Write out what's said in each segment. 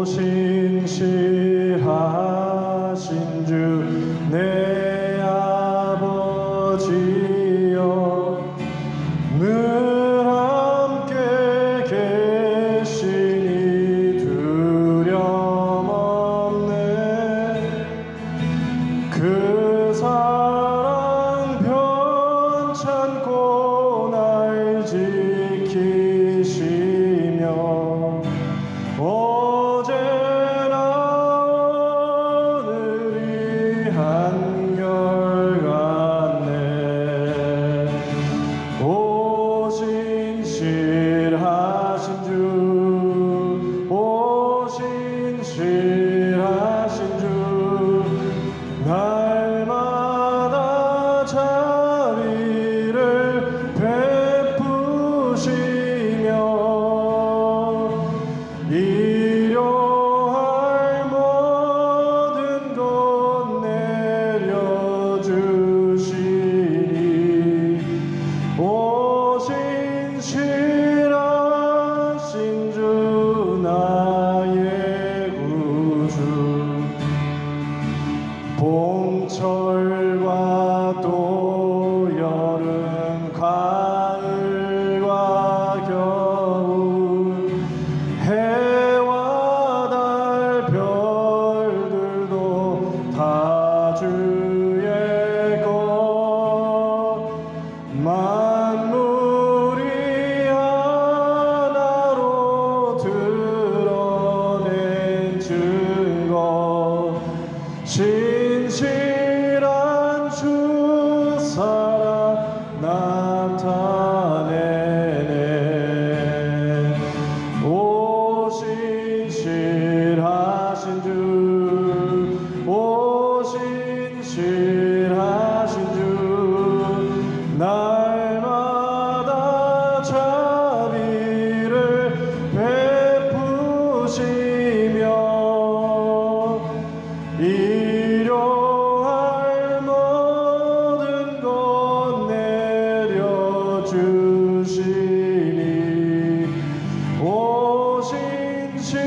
신실하신 주 내 아버지여 늘 함께 계시니 두려움 없네. 그 사랑 편찮고 날 지키시며 어제나 오늘이 한결같네. 오 신실하신 주, 오 신실하신 주, 날마다 자비를 베푸시며 일용할 모든 것 내려주시니 오 신실하신 주 나의 구주. 봄철과 또 여름 가을과 겨울 해와 달 별들도 다 주의 것. 만물이 하나로 드러낸 증거. 신실한 주 사랑 나타내네. 오 신실하신 주, 오 신실하신 주, 날마다 자비를 베푸시며 일용할 모든 것 내려주시니 오 신실하신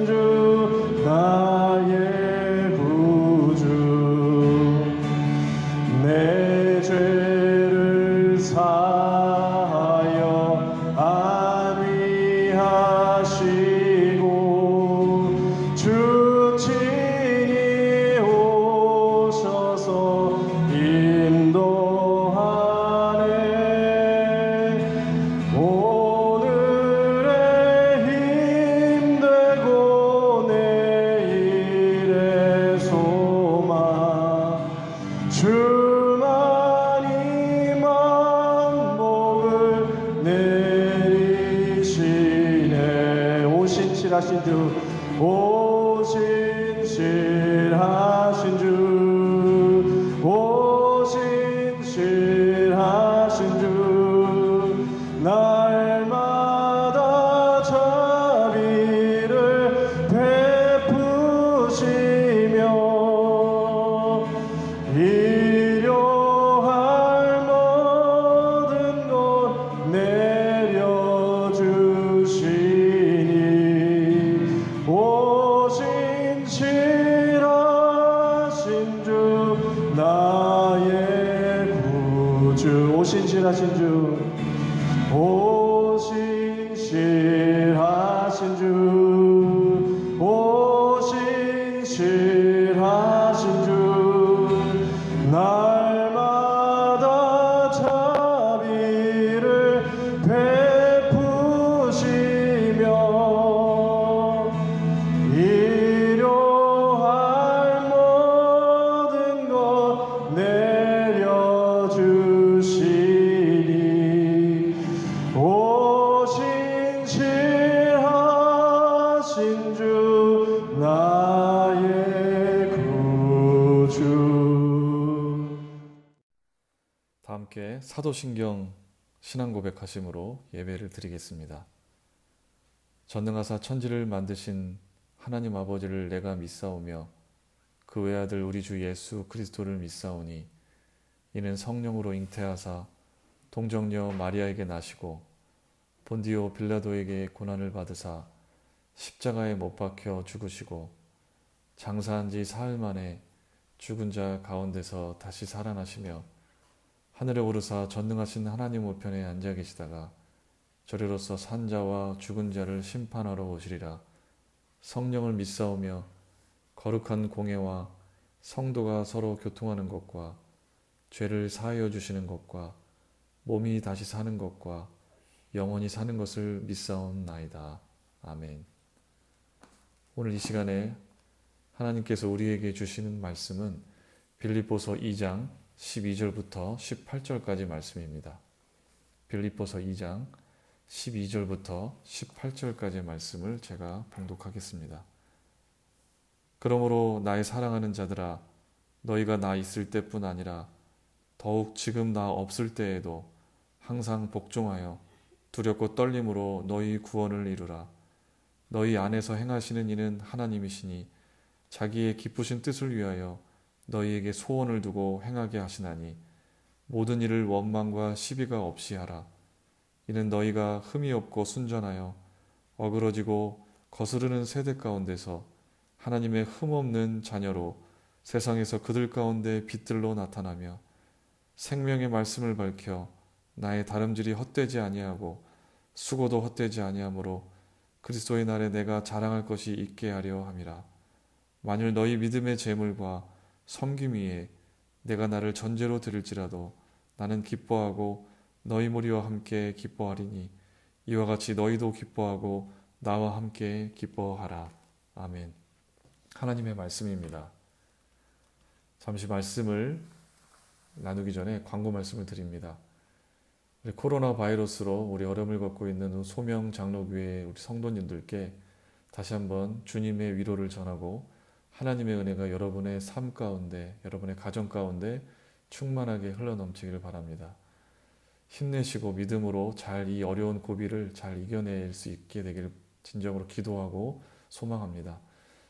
주 나의 구주. 내 죄를 사하여 안위하시고 주 친히 오셔서 인도하네. 오늘의 힘되고 내일의 소망 주만이 만복을 내리시네. 오 신실하신 주, 오 신실하신 주, 오 신실하신 주, 날마다 자비를 베푸시며 일용할 모든 것 내려주시니 오 신실하신 주 나의 구주. 오 신실하신 주, 오 신실하신 주, 오 신실하신 주, 날마다 자비를 베푸시며 일용할 모든 것 내려주시니 오 신실하신 주 나의 구주. 다 함께 사도신경 신앙 고백하심으로 예배를 드리겠습니다. 전능하사 천지를 만드신 하나님 아버지를 내가 믿사오며 그 외아들 우리 주 예수 그리스도를 믿사오니 이는 성령으로 잉태하사 동정녀 마리아에게 나시고 본디오 빌라도에게 고난을 받으사 십자가에 못 박혀 죽으시고 장사한 지 사흘 만에 죽은 자 가운데서 다시 살아나시며 하늘에 오르사 전능하신 하나님 우편에 앉아 계시다가 저리로서 산 자와 죽은 자를 심판하러 오시리라. 성령을 믿사오며 거룩한 공예와 성도가 서로 교통하는 것과 죄를 사하여 주시는 것과 몸이 다시 사는 것과 영원히 사는 것을 믿사옵나이다. 아멘. 오늘 이 시간에 하나님께서 우리에게 주시는 말씀은 빌립보서 2장 12절부터 18절까지 말씀입니다. 빌립보서 2장 12절부터 18절까지의 말씀을 제가 봉독하겠습니다. 그러므로 나의 사랑하는 자들아, 너희가 나 있을 때뿐 아니라 더욱 지금 나 없을 때에도 항상 복종하여 두렵고 떨림으로 너희 구원을 이루라. 너희 안에서 행하시는 이는 하나님이시니 자기의 기쁘신 뜻을 위하여 너희에게 소원을 두고 행하게 하시나니 모든 일을 원망과 시비가 없이 하라. 이는 너희가 흠이 없고 순전하여 어그러지고 거스르는 세대 가운데서 하나님의 흠없는 자녀로 세상에서 그들 가운데 빛들로 나타나며 생명의 말씀을 밝혀 나의 다름질이 헛되지 아니하고 수고도 헛되지 아니하므로 그리스도의 날에 내가 자랑할 것이 있게 하려 함이라. 만일 너희 믿음의 재물과 섬김 위에 내가 나를 전제로 드릴지라도 나는 기뻐하고 너희 무리와 함께 기뻐하리니 이와 같이 너희도 기뻐하고 나와 함께 기뻐하라. 아멘. 하나님의 말씀입니다. 잠시 말씀을 나누기 전에 광고 말씀을 드립니다. 코로나 바이러스로 우리 어려움을 겪고 있는 소명 장로교회 우리 성도님들께 다시 한번 주님의 위로를 전하고 하나님의 은혜가 여러분의 삶 가운데, 여러분의 가정 가운데 충만하게 흘러넘치기를 바랍니다. 힘내시고 믿음으로 잘 이 어려운 고비를 잘 이겨낼 수 있게 되기를 진정으로 기도하고 소망합니다.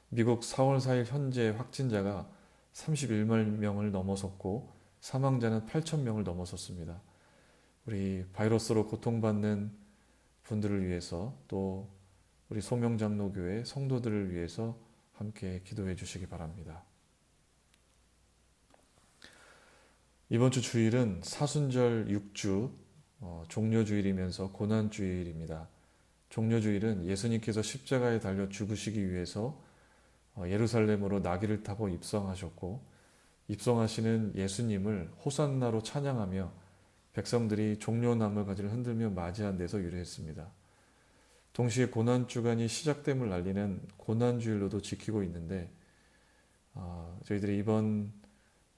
미국 4월 4일 현재 확진자가 31만 명을 넘어섰고 사망자는 8천 명을 넘어섰습니다. 우리 바이러스로 고통받는 분들을 위해서 또 우리 소명장로교회 성도들을 위해서 함께 기도해 주시기 바랍니다. 이번 주 주일은 사순절 6주 종려주일이면서 고난주일입니다. 종려주일은 예수님께서 십자가에 달려 죽으시기 위해서 예루살렘으로 나귀를 타고 입성하셨고 입성하시는 예수님을 호산나로 찬양하며 백성들이 종려나무 가지를 흔들며 맞이한 데서 유래했습니다. 동시에 고난주간이 시작됨을 알리는 고난주일로도 지키고 있는데 저희들이 이번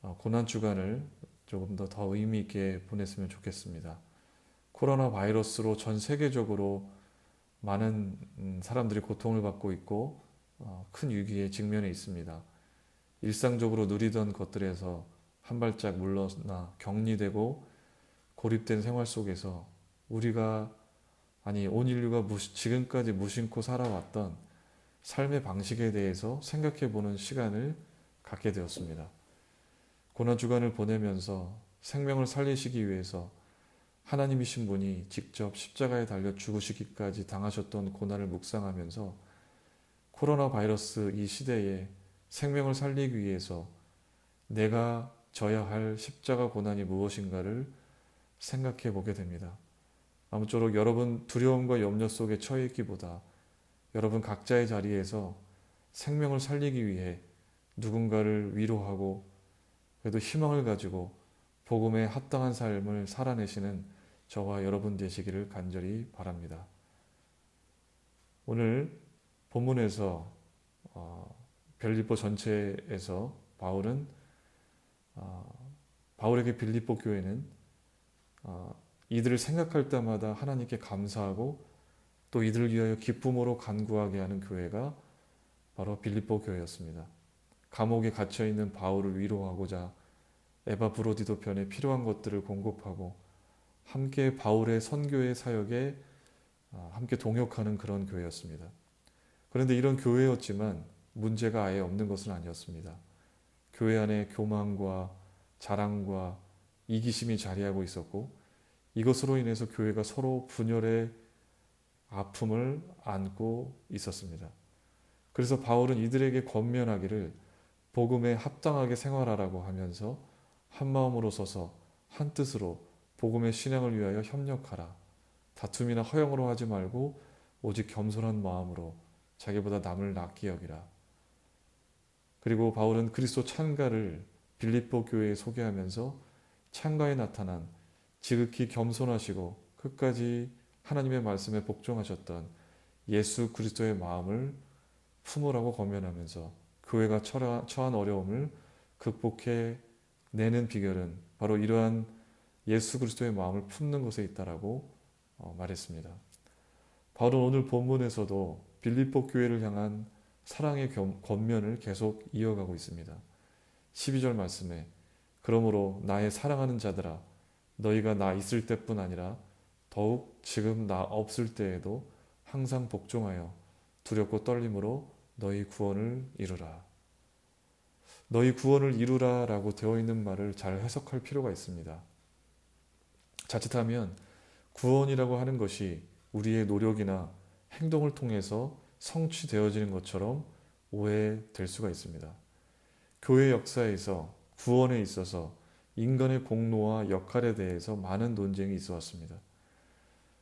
고난주간을 조금 더 의미 있게 보냈으면 좋겠습니다. 코로나 바이러스로 전 세계적으로 많은 사람들이 고통을 받고 있고 큰 위기에 직면해 있습니다. 일상적으로 누리던 것들에서 한 발짝 물러나 격리되고 고립된 생활 속에서 우리가 온 인류가 지금까지 무심코 살아왔던 삶의 방식에 대해서 생각해 보는 시간을 갖게 되었습니다. 고난주간을 보내면서 생명을 살리시기 위해서 하나님이신 분이 직접 십자가에 달려 죽으시기까지 당하셨던 고난을 묵상하면서 코로나 바이러스 이 시대에 생명을 살리기 위해서 내가 져야 할 십자가 고난이 무엇인가를 생각해 보게 됩니다. 아무쪼록 여러분 두려움과 염려 속에 처해 있기보다 여러분 각자의 자리에서 생명을 살리기 위해 누군가를 위로하고 그래도 희망을 가지고 복음에 합당한 삶을 살아내시는 저와 여러분 되시기를 간절히 바랍니다. 오늘 본문에서 빌립보 전체에서 바울에게 빌립보 교회는 이들을 생각할 때마다 하나님께 감사하고 또 이들을 위하여 기쁨으로 간구하게 하는 교회가 바로 빌립보 교회였습니다. 감옥에 갇혀있는 바울을 위로하고자 에바브로디도 편에 필요한 것들을 공급하고 함께 바울의 선교의 사역에 함께 동역하는 그런 교회였습니다. 그런데 이런 교회였지만 문제가 아예 없는 것은 아니었습니다. 교회 안에 교만과 자랑과 이기심이 자리하고 있었고 이것으로 인해서 교회가 서로 분열해 아픔을 안고 있었습니다. 그래서 바울은 이들에게 권면하기를 복음에 합당하게 생활하라고 하면서 한 마음으로 서서 한 뜻으로 복음의 신앙을 위하여 협력하라. 다툼이나 허영으로 하지 말고 오직 겸손한 마음으로 자기보다 남을 낫게 여기라. 그리고 바울은 그리스도 찬가를 빌립보 교회에 소개하면서 찬가에 나타난 지극히 겸손하시고 끝까지 하나님의 말씀에 복종하셨던 예수 그리스도의 마음을 품으라고 권면하면서 교회가 처한 어려움을 극복해 내는 비결은 바로 이러한 예수 그리스도의 마음을 품는 것에 있다라고 말했습니다. 바울은 오늘 본문에서도 빌립보 교회를 향한 사랑의 권면을 계속 이어가고 있습니다. 12절 말씀에 그러므로 나의 사랑하는 자들아 너희가 나 있을 때뿐 아니라 더욱 지금 나 없을 때에도 항상 복종하여 두렵고 떨림으로 너희 구원을 이루라. 너희 구원을 이루라 라고 되어 있는 말을 잘 해석할 필요가 있습니다. 자칫하면 구원이라고 하는 것이 우리의 노력이나 행동을 통해서 성취되어지는 것처럼 오해될 수가 있습니다. 교회 역사에서 구원에 있어서 인간의 공로와 역할에 대해서 많은 논쟁이 있어 왔습니다.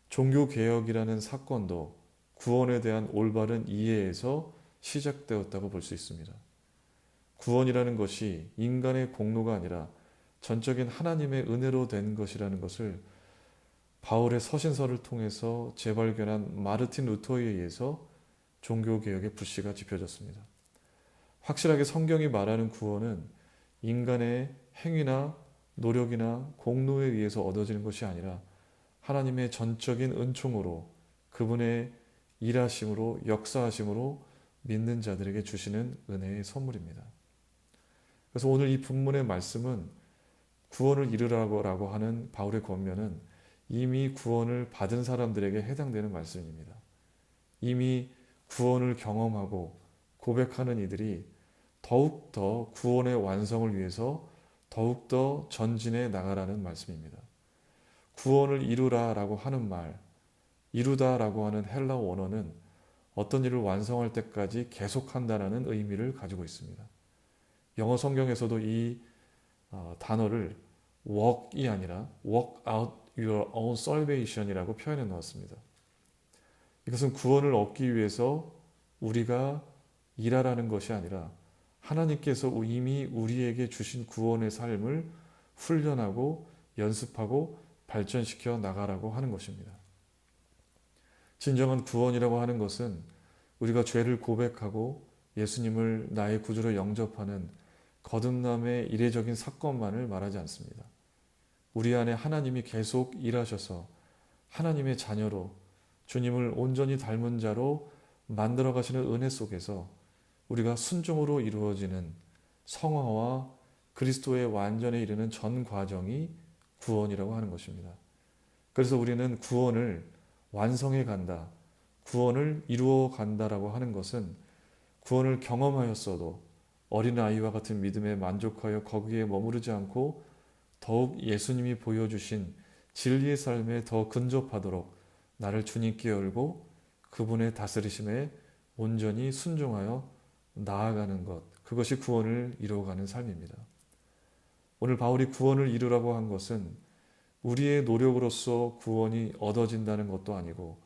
종교개혁이라는 사건도 구원에 대한 올바른 이해에서 시작되었다고 볼 수 있습니다. 구원이라는 것이 인간의 공로가 아니라 전적인 하나님의 은혜로 된 것이라는 것을 바울의 서신서를 통해서 재발견한 마르틴 루터에 의해서 종교개혁의 불씨가 지펴졌습니다. 확실하게 성경이 말하는 구원은 인간의 행위나 노력이나 공로에 의해서 얻어지는 것이 아니라 하나님의 전적인 은총으로 그분의 일하심으로 역사하심으로 믿는 자들에게 주시는 은혜의 선물입니다. 그래서 오늘 이 본문의 말씀은 구원을 이루라고 하는 바울의 권면은 이미 구원을 받은 사람들에게 해당되는 말씀입니다. 이미 구원을 경험하고 고백하는 이들이 더욱더 구원의 완성을 위해서 더욱더 전진해 나가라는 말씀입니다. 구원을 이루라라고 하는 말, 이루다라고 하는 헬라어 원어는 어떤 일을 완성할 때까지 계속한다는 의미를 가지고 있습니다. 영어 성경에서도 이 단어를 work이 아니라 work out your own salvation이라고 표현해 놓았습니다. 이것은 구원을 얻기 위해서 우리가 일하라는 것이 아니라 하나님께서 이미 우리에게 주신 구원의 삶을 훈련하고 연습하고 발전시켜 나가라고 하는 것입니다. 진정한 구원이라고 하는 것은 우리가 죄를 고백하고 예수님을 나의 구주로 영접하는 거듭남의 이례적인 사건만을 말하지 않습니다. 우리 안에 하나님이 계속 일하셔서 하나님의 자녀로 주님을 온전히 닮은 자로 만들어 가시는 은혜 속에서 우리가 순종으로 이루어지는 성화와 그리스도의 완전에 이르는 전 과정이 구원이라고 하는 것입니다. 그래서 우리는 구원을 완성해 간다, 구원을 이루어 간다라고 하는 것은 구원을 경험하였어도 어린아이와 같은 믿음에 만족하여 거기에 머무르지 않고 더욱 예수님이 보여주신 진리의 삶에 더 근접하도록 나를 주님께 열고 그분의 다스리심에 온전히 순종하여 나아가는 것, 그것이 구원을 이루어가는 삶입니다. 오늘 바울이 구원을 이루라고 한 것은 우리의 노력으로서 구원이 얻어진다는 것도 아니고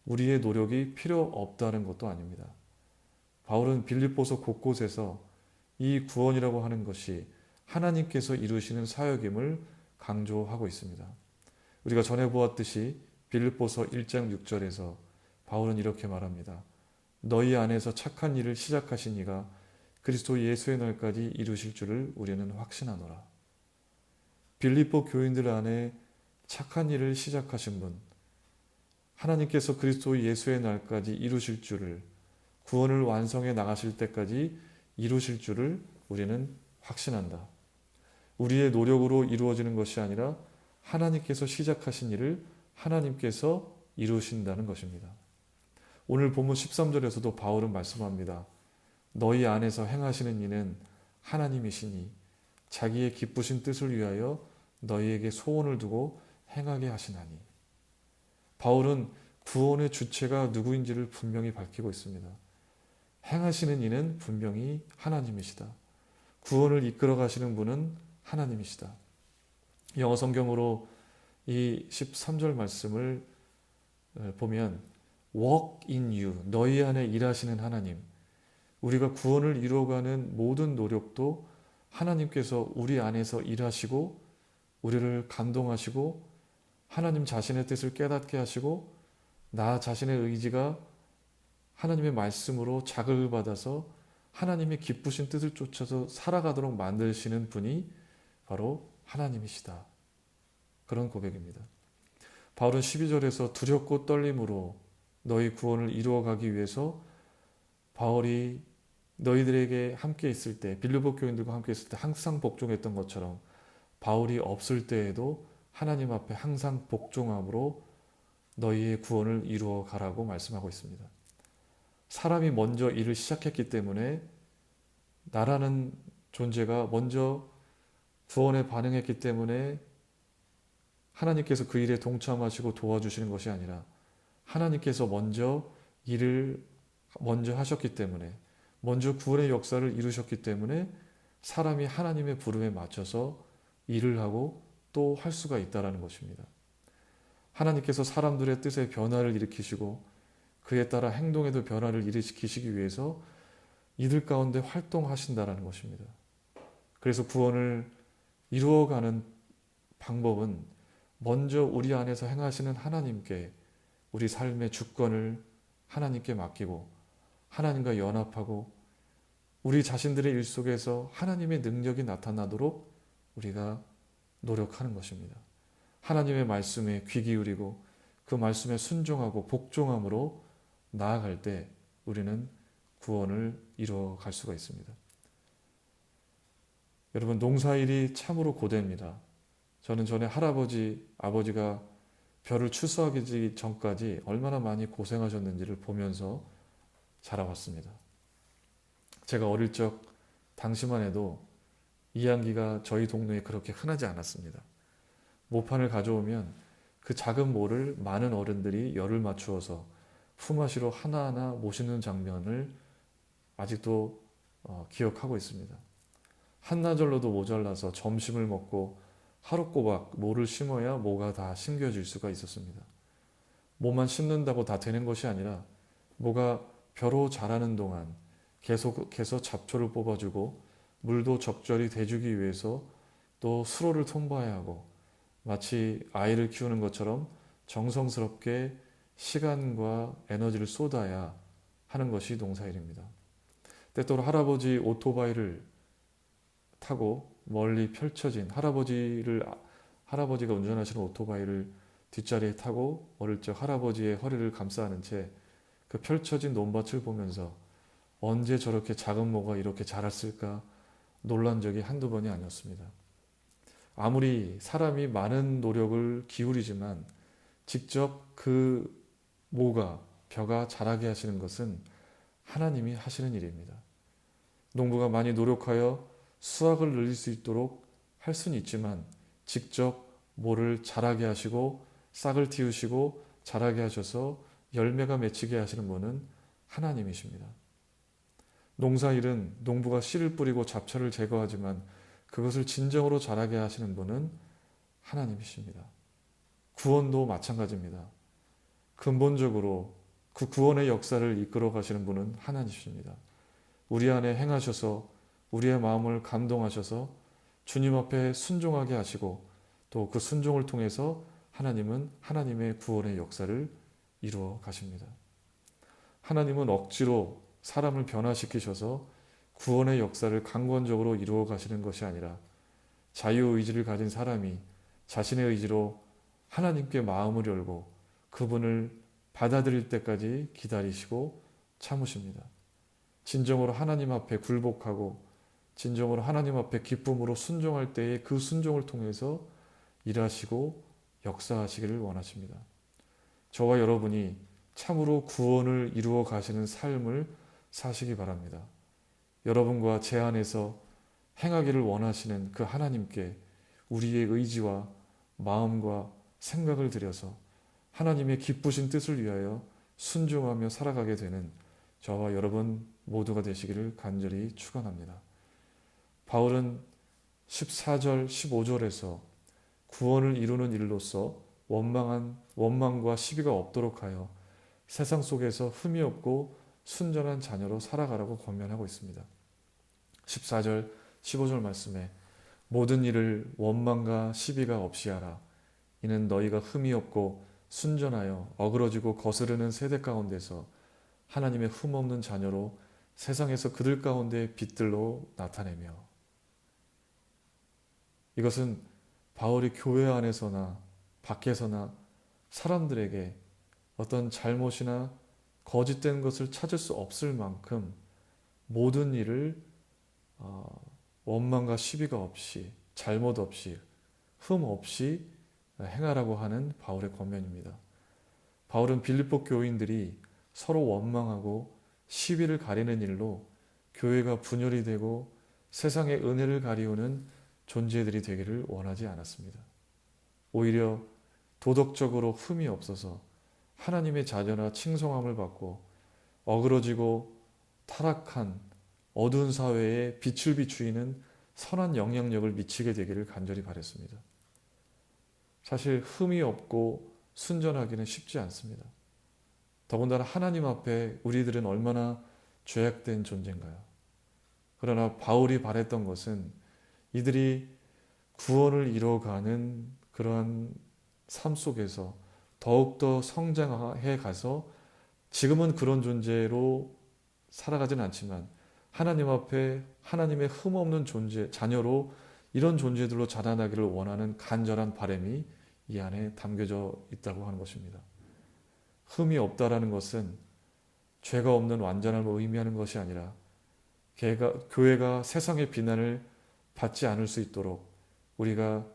우리의 노력이 필요 없다는 것도 아닙니다. 바울은 빌립보서 곳곳에서 이 구원이라고 하는 것이 하나님께서 이루시는 사역임을 강조하고 있습니다. 우리가 전에 보았듯이 빌립보서 1장 6절에서 바울은 이렇게 말합니다. 너희 안에서 착한 일을 시작하신 이가 그리스도 예수의 날까지 이루실 줄을 우리는 확신하노라. 빌립보 교인들 안에 착한 일을 시작하신 분, 하나님께서 그리스도 예수의 날까지 이루실 줄을, 구원을 완성해 나가실 때까지 이루실 줄을 우리는 확신한다. 우리의 노력으로 이루어지는 것이 아니라 하나님께서 시작하신 일을 하나님께서 이루신다는 것입니다. 오늘 본문 13절에서도 바울은 말씀합니다. 너희 안에서 행하시는 이는 하나님이시니 자기의 기쁘신 뜻을 위하여 너희에게 소원을 두고 행하게 하시나니. 바울은 구원의 주체가 누구인지를 분명히 밝히고 있습니다. 행하시는 이는 분명히 하나님이시다. 구원을 이끌어 가시는 분은 하나님이시다. 영어 성경으로 이 13절 말씀을 보면 walk in you, 너희 안에 일하시는 하나님. 우리가 구원을 이루어가는 모든 노력도 하나님께서 우리 안에서 일하시고 우리를 감동하시고 하나님 자신의 뜻을 깨닫게 하시고 나 자신의 의지가 하나님의 말씀으로 자극을 받아서 하나님의 기쁘신 뜻을 쫓아서 살아가도록 만드시는 분이 바로 하나님이시다. 그런 고백입니다. 바울은 12절에서 두렵고 떨림으로 너희 구원을 이루어가기 위해서 바울이 너희들에게 함께 있을 때, 빌립보 교인들과 함께 있을 때 항상 복종했던 것처럼 바울이 없을 때에도 하나님 앞에 항상 복종함으로 너희의 구원을 이루어 가라고 말씀하고 있습니다. 사람이 먼저 일을 시작했기 때문에 나라는 존재가 먼저 구원에 반응했기 때문에 하나님께서 그 일에 동참하시고 도와주시는 것이 아니라 하나님께서 먼저 일을 먼저 하셨기 때문에 먼저 구원의 역사를 이루셨기 때문에 사람이 하나님의 부름에 맞춰서 일을 하고 또 할 수가 있다는 것입니다. 하나님께서 사람들의 뜻에 변화를 일으키시고 그에 따라 행동에도 변화를 일으키시기 위해서 이들 가운데 활동하신다는 것입니다. 그래서 구원을 이루어가는 방법은 먼저 우리 안에서 행하시는 하나님께 우리 삶의 주권을 하나님께 맡기고 하나님과 연합하고 우리 자신들의 일 속에서 하나님의 능력이 나타나도록 우리가 노력하는 것입니다. 하나님의 말씀에 귀 기울이고 그 말씀에 순종하고 복종함으로 나아갈 때 우리는 구원을 이루어 갈 수가 있습니다. 여러분, 농사일이 참으로 고됩니다. 저는 전에 할아버지, 아버지가 벼를 추수하기 전까지 얼마나 많이 고생하셨는지를 보면서 자라왔습니다. 제가 어릴 적 당시만 해도 이양기가 저희 동네에 그렇게 흔하지 않았습니다. 모판을 가져오면 그 작은 모를 많은 어른들이 열을 맞추어서 품앗이로 하나하나 모시는 장면을 아직도 기억하고 있습니다. 한나절로도 모자라서 점심을 먹고 하루 꼬박 모를 심어야 모가 다 심겨질 수가 있었습니다. 모만 심는다고 다 되는 것이 아니라 모가 벼로 자라는 동안 계속해서 잡초를 뽑아주고 물도 적절히 대주기 위해서 또 수로를 통과해야 하고 마치 아이를 키우는 것처럼 정성스럽게 시간과 에너지를 쏟아야 하는 것이 농사일입니다. 때때로 할아버지 오토바이를 타고 멀리 펼쳐진 할아버지가 운전하시는 오토바이를 뒷자리에 타고 어릴 적 할아버지의 허리를 감싸 안은 채 그 펼쳐진 논밭을 보면서 언제 저렇게 작은 모가 이렇게 자랐을까 놀란 적이 한두 번이 아니었습니다. 아무리 사람이 많은 노력을 기울이지만 직접 그 모가 벼가 자라게 하시는 것은 하나님이 하시는 일입니다. 농부가 많이 노력하여 수확을 늘릴 수 있도록 할 수는 있지만 직접 모를 자라게 하시고 싹을 틔우시고 자라게 하셔서 열매가 맺히게 하시는 분은 하나님이십니다. 농사일은 농부가 씨를 뿌리고 잡초를 제거하지만 그것을 진정으로 자라게 하시는 분은 하나님이십니다. 구원도 마찬가지입니다. 근본적으로 그 구원의 역사를 이끌어 가시는 분은 하나님이십니다. 우리 안에 행하셔서 우리의 마음을 감동하셔서 주님 앞에 순종하게 하시고 또 그 순종을 통해서 하나님은 하나님의 구원의 역사를 이루어 가십니다. 하나님은 억지로 사람을 변화시키셔서 구원의 역사를 강권적으로 이루어 가시는 것이 아니라 자유의지를 가진 사람이 자신의 의지로 하나님께 마음을 열고 그분을 받아들일 때까지 기다리시고 참으십니다. 진정으로 하나님 앞에 굴복하고 진정으로 하나님 앞에 기쁨으로 순종할 때에 그 순종을 통해서 일하시고 역사하시기를 원하십니다. 저와 여러분이 참으로 구원을 이루어 가시는 삶을 사시기 바랍니다. 여러분과 제 안에서 행하기를 원하시는 그 하나님께 우리의 의지와 마음과 생각을 들여서 하나님의 기쁘신 뜻을 위하여 순종하며 살아가게 되는 저와 여러분 모두가 되시기를 간절히 축원합니다. 바울은 14절, 15절에서 구원을 이루는 일로서 원망과 시비가 없도록 하여 세상 속에서 흠이 없고 순전한 자녀로 살아가라고 권면하고 있습니다. 14절, 15절 말씀에 모든 일을 원망과 시비가 없이 하라. 이는 너희가 흠이 없고 순전하여 어그러지고 거스르는 세대 가운데서 하나님의 흠 없는 자녀로 세상에서 그들 가운데 빛들로 나타내며. 이것은 바울이 교회 안에서나 밖에서나 사람들에게 어떤 잘못이나 거짓된 것을 찾을 수 없을 만큼 모든 일을 원망과 시비가 없이, 잘못 없이, 흠 없이 행하라고 하는 바울의 권면입니다. 바울은 빌립보 교인들이 서로 원망하고 시비를 가리는 일로 교회가 분열이 되고 세상의 은혜를 가리우는 존재들이 되기를 원하지 않았습니다. 오히려 도덕적으로 흠이 없어서 하나님의 자녀나 칭송함을 받고 어그러지고 타락한 어두운 사회에 빛을 비추이는 선한 영향력을 미치게 되기를 간절히 바랬습니다. 사실 흠이 없고 순전하기는 쉽지 않습니다. 더군다나 하나님 앞에 우리들은 얼마나 죄악된 존재인가요? 그러나 바울이 바랬던 것은 이들이 구원을 이뤄가는 그러한 삶 속에서 더욱더 성장해 가서 지금은 그런 존재로 살아가지는 않지만 하나님 앞에 하나님의 흠없는 존재, 자녀로 이런 존재들로 자라나기를 원하는 간절한 바람이 이 안에 담겨져 있다고 하는 것입니다. 흠이 없다라는 것은 죄가 없는 완전함을 의미하는 것이 아니라 교회가 세상의 비난을 받지 않을 수 있도록 우리가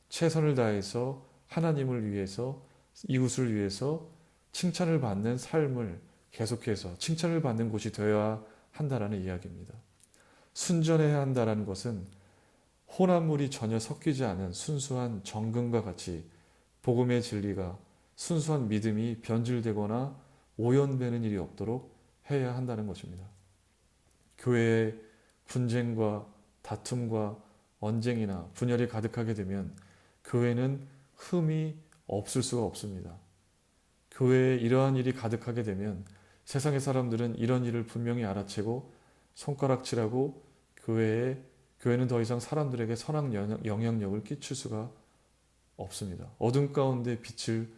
최선을 다해서 하나님을 위해서 이웃을 위해서 칭찬을 받는 삶을 계속해서 칭찬을 받는 곳이 되어야 한다라는 이야기입니다. 순전해야 한다라는 것은 혼합물이 전혀 섞이지 않은 순수한 정금과 같이 복음의 진리가 순수한 믿음이 변질되거나 오염되는 일이 없도록 해야 한다는 것입니다. 교회에 분쟁과 다툼과 언쟁이나 분열이 가득하게 되면 교회는 흠이 없을 수가 없습니다. 교회에 이러한 일이 가득하게 되면 세상의 사람들은 이런 일을 분명히 알아채고 손가락질하고 교회는 더 이상 사람들에게 선한 영향력을 끼칠 수가 없습니다. 어둠 가운데 빛을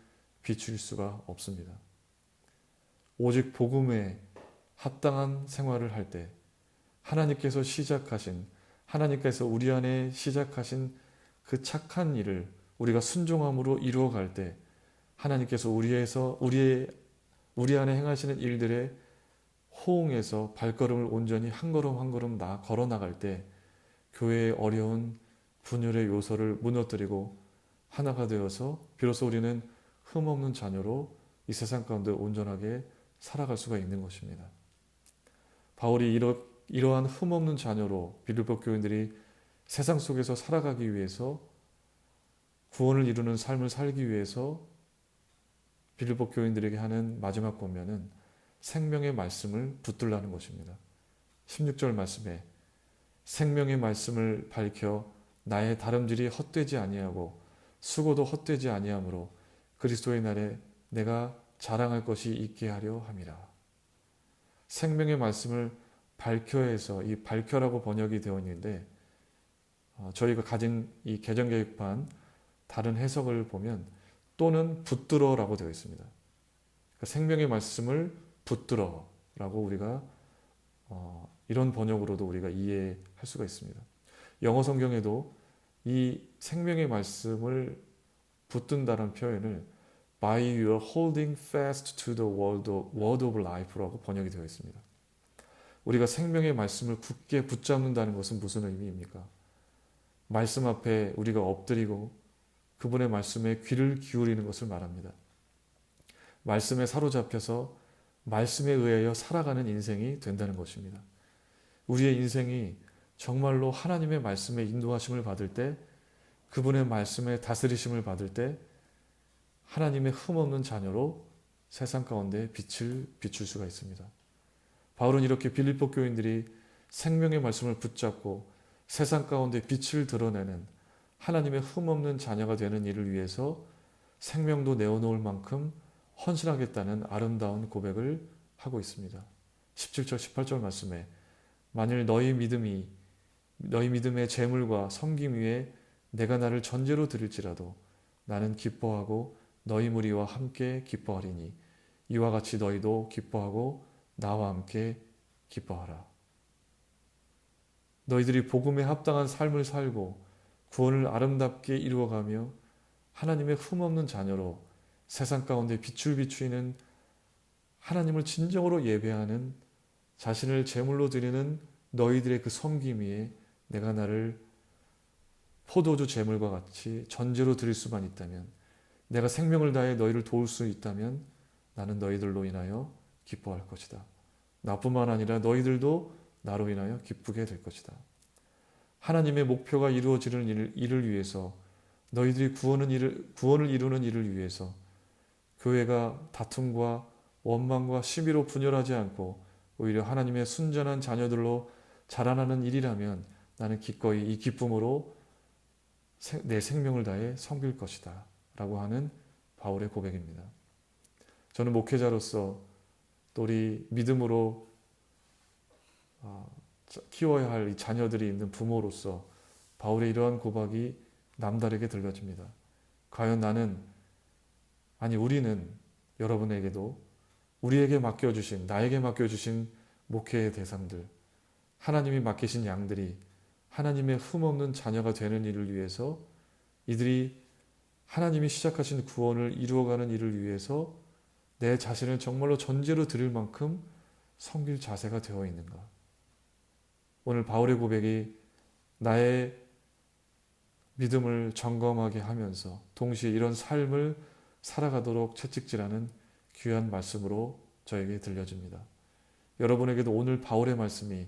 비출 수가 없습니다. 오직 복음에 합당한 생활을 할 때 하나님께서 우리 안에 시작하신 그 착한 일을 우리가 순종함으로 이루어갈 때 하나님께서 우리 안에 행하시는 일들에 호응해서 발걸음을 온전히 한 걸음 한 걸음 걸어 나갈 때 교회의 어려운 분열의 요소를 무너뜨리고 하나가 되어서 비로소 우리는 흠없는 자녀로 이 세상 가운데 온전하게 살아갈 수가 있는 것입니다. 바울이 이러한 흠없는 자녀로 빌립보 교인들이 세상 속에서 살아가기 위해서 구원을 이루는 삶을 살기 위해서 빌립보 교인들에게 하는 마지막 권면은 생명의 말씀을 붙들라는 것입니다. 16절 말씀에 생명의 말씀을 밝혀 나의 다름질이 헛되지 아니하고 수고도 헛되지 아니하므로 그리스도의 날에 내가 자랑할 것이 있게 하려 함이라. 생명의 말씀을 밝혀해서 이 밝혀라고 번역이 되어 있는데 저희가 가진 이 개정개혁판 다른 해석을 보면 또는 붙들어라고 되어 있습니다. 그러니까 생명의 말씀을 붙들어라고 우리가 이런 번역으로도 우리가 이해할 수가 있습니다. 영어 성경에도 이 생명의 말씀을 붙든다는 표현을 by your holding fast to the word of life라고 번역이 되어 있습니다. 우리가 생명의 말씀을 굳게 붙잡는다는 것은 무슨 의미입니까? 말씀 앞에 우리가 엎드리고 그분의 말씀에 귀를 기울이는 것을 말합니다. 말씀에 사로잡혀서 말씀에 의하여 살아가는 인생이 된다는 것입니다. 우리의 인생이 정말로 하나님의 말씀에 인도하심을 받을 때, 그분의 말씀에 다스리심을 받을 때 하나님의 흠없는 자녀로 세상 가운데 빛을 비출 수가 있습니다. 바울은 이렇게 빌립보 교인들이 생명의 말씀을 붙잡고 세상 가운데 빛을 드러내는 하나님의 흠없는 자녀가 되는 일을 위해서 생명도 내어놓을 만큼 헌신하겠다는 아름다운 고백을 하고 있습니다. 17절 18절 말씀에 만일 너희 믿음의 재물과 섬김 위에 내가 나를 전제로 드릴지라도 나는 기뻐하고 너희 무리와 함께 기뻐하리니 이와 같이 너희도 기뻐하고 나와 함께 기뻐하라. 너희들이 복음에 합당한 삶을 살고 구원을 아름답게 이루어가며 하나님의 흠없는 자녀로 세상 가운데 빛을 비추이는 하나님을 진정으로 예배하는 자신을 제물로 드리는 너희들의 그 섬김 위에 내가 나를 포도주 제물과 같이 전제로 드릴 수만 있다면, 내가 생명을 다해 너희를 도울 수 있다면 나는 너희들로 인하여 기뻐할 것이다. 나뿐만 아니라 너희들도 나로 인하여 기쁘게 될 것이다. 하나님의 목표가 이루어지는 일을 위해서, 너희들이 구원을 이루는 일을 위해서 교회가 다툼과 원망과 시비로 분열하지 않고 오히려 하나님의 순전한 자녀들로 자라나는 일이라면 나는 기꺼이 이 기쁨으로 내 생명을 다해 섬길 것이다 라고 하는 바울의 고백입니다. 저는 목회자로서 또 우리 믿음으로 키워야 할 이 자녀들이 있는 부모로서 바울의 이러한 고백이 남다르게 들려집니다. 과연 우리는 여러분에게도 나에게 맡겨주신 목회의 대상들, 하나님이 맡기신 양들이 하나님의 흠없는 자녀가 되는 일을 위해서, 이들이 하나님이 시작하신 구원을 이루어가는 일을 위해서 내 자신을 정말로 전제로 드릴 만큼 섬길 자세가 되어 있는가? 오늘 바울의 고백이 나의 믿음을 점검하게 하면서 동시에 이런 삶을 살아가도록 채찍질하는 귀한 말씀으로 저에게 들려집니다. 여러분에게도 오늘 바울의 말씀이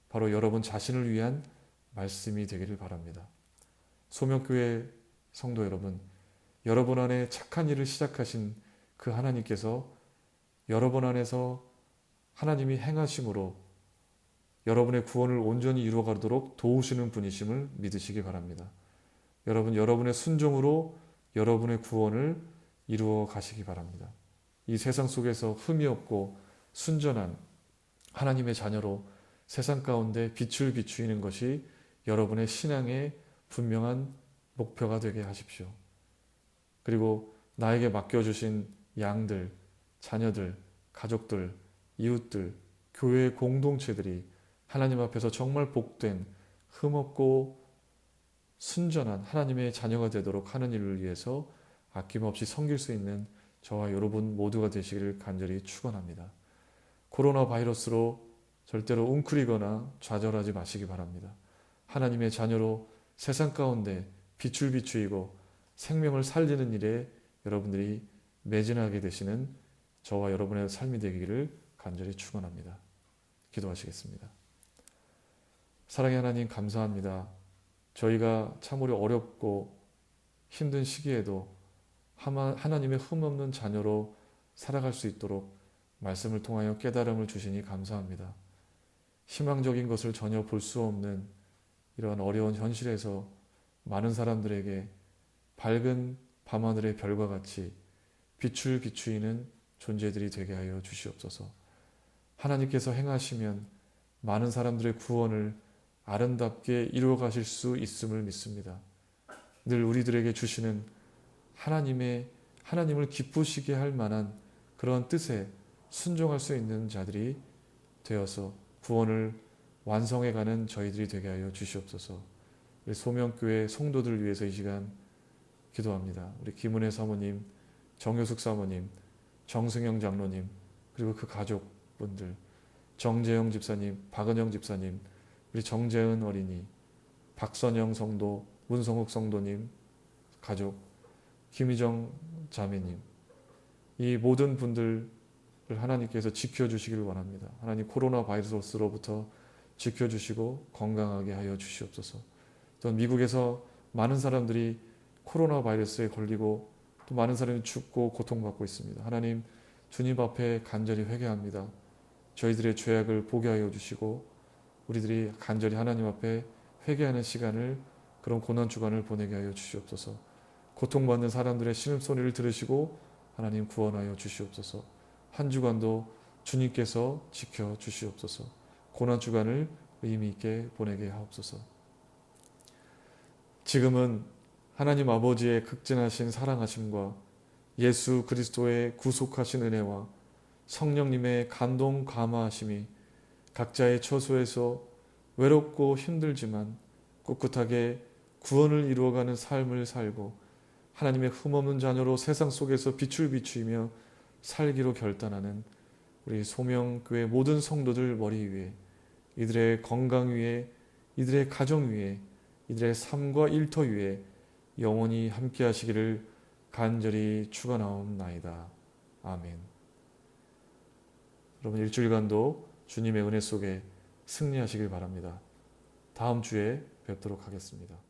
바로 여러분 자신을 위한 말씀이 되기를 바랍니다. 소명교회 성도 여러분, 여러분 안에 착한 일을 시작하신 그 하나님께서 여러분 안에서 하나님이 행하심으로 여러분의 구원을 온전히 이루어가도록 도우시는 분이심을 믿으시기 바랍니다. 여러분의 순종으로 여러분의 구원을 이루어 가시기 바랍니다. 이 세상 속에서 흠이 없고 순전한 하나님의 자녀로 세상 가운데 빛을 비추이는 것이 여러분의 신앙의 분명한 목표가 되게 하십시오. 그리고 나에게 맡겨주신 양들, 자녀들, 가족들, 이웃들, 교회의 공동체들이 하나님 앞에서 정말 복된 흠없고 순전한 하나님의 자녀가 되도록 하는 일을 위해서 아낌없이 섬길 수 있는 저와 여러분 모두가 되시기를 간절히 축원합니다. 코로나 바이러스로 절대로 웅크리거나 좌절하지 마시기 바랍니다. 하나님의 자녀로 세상 가운데 빛을 비추이고 생명을 살리는 일에 여러분들이 매진하게 되시는 저와 여러분의 삶이 되기를 간절히 축원합니다. 기도하시겠습니다. 사랑의 하나님, 감사합니다. 저희가 참으로 어렵고 힘든 시기에도 하나님의 흠없는 자녀로 살아갈 수 있도록 말씀을 통하여 깨달음을 주시니 감사합니다. 희망적인 것을 전혀 볼 수 없는 이러한 어려운 현실에서 많은 사람들에게 밝은 밤하늘의 별과 같이 빛을 비추이는 존재들이 되게 하여 주시옵소서. 하나님께서 행하시면 많은 사람들의 구원을 아름답게 이루어 가실 수 있음을 믿습니다. 늘 우리들에게 주시는 하나님을 기쁘시게 할 만한 그런 뜻에 순종할 수 있는 자들이 되어서 구원을 완성해가는 저희들이 되게 하여 주시옵소서. 우리 소명교회 성도들을 위해서 이 시간 기도합니다. 우리 김은혜 사모님, 정효숙 사모님, 정승영 장로님, 그리고 그 가족분들, 정재영 집사님, 박은영 집사님, 우리 정재은 어린이, 박선영 성도, 문성욱 성도님, 가족, 김희정 자매님, 이 모든 분들을 하나님께서 지켜주시기를 원합니다. 하나님, 코로나 바이러스로부터 지켜주시고 건강하게 하여 주시옵소서. 또 미국에서 많은 사람들이 코로나 바이러스에 걸리고 또 많은 사람이 죽고 고통받고 있습니다. 하나님, 주님 앞에 간절히 회개합니다. 저희들의 죄악을 보게 하여 주시고 우리들이 간절히 하나님 앞에 회개하는 시간을, 그런 고난주간을 보내게 하여 주시옵소서. 고통받는 사람들의 신음소리를 들으시고 하나님 구원하여 주시옵소서. 한 주간도 주님께서 지켜 주시옵소서. 고난주간을 의미 있게 보내게 하옵소서. 지금은 하나님 아버지의 극진하신 사랑하심과 예수 그리스도의 구속하신 은혜와 성령님의 감동 감화하심이 각자의 처소에서 외롭고 힘들지만 꿋꿋하게 구원을 이루어가는 삶을 살고 하나님의 흠없는 자녀로 세상 속에서 빛을 비추이며 살기로 결단하는 우리 소명교회 모든 성도들 머리 위에, 이들의 건강 위에, 이들의 가정 위에, 이들의 삶과 일터 위에 영원히 함께 하시기를 간절히 축원하옵나이다. 아멘. 여러분, 일주일간도 주님의 은혜 속에 승리하시길 바랍니다. 다음 주에 뵙도록 하겠습니다.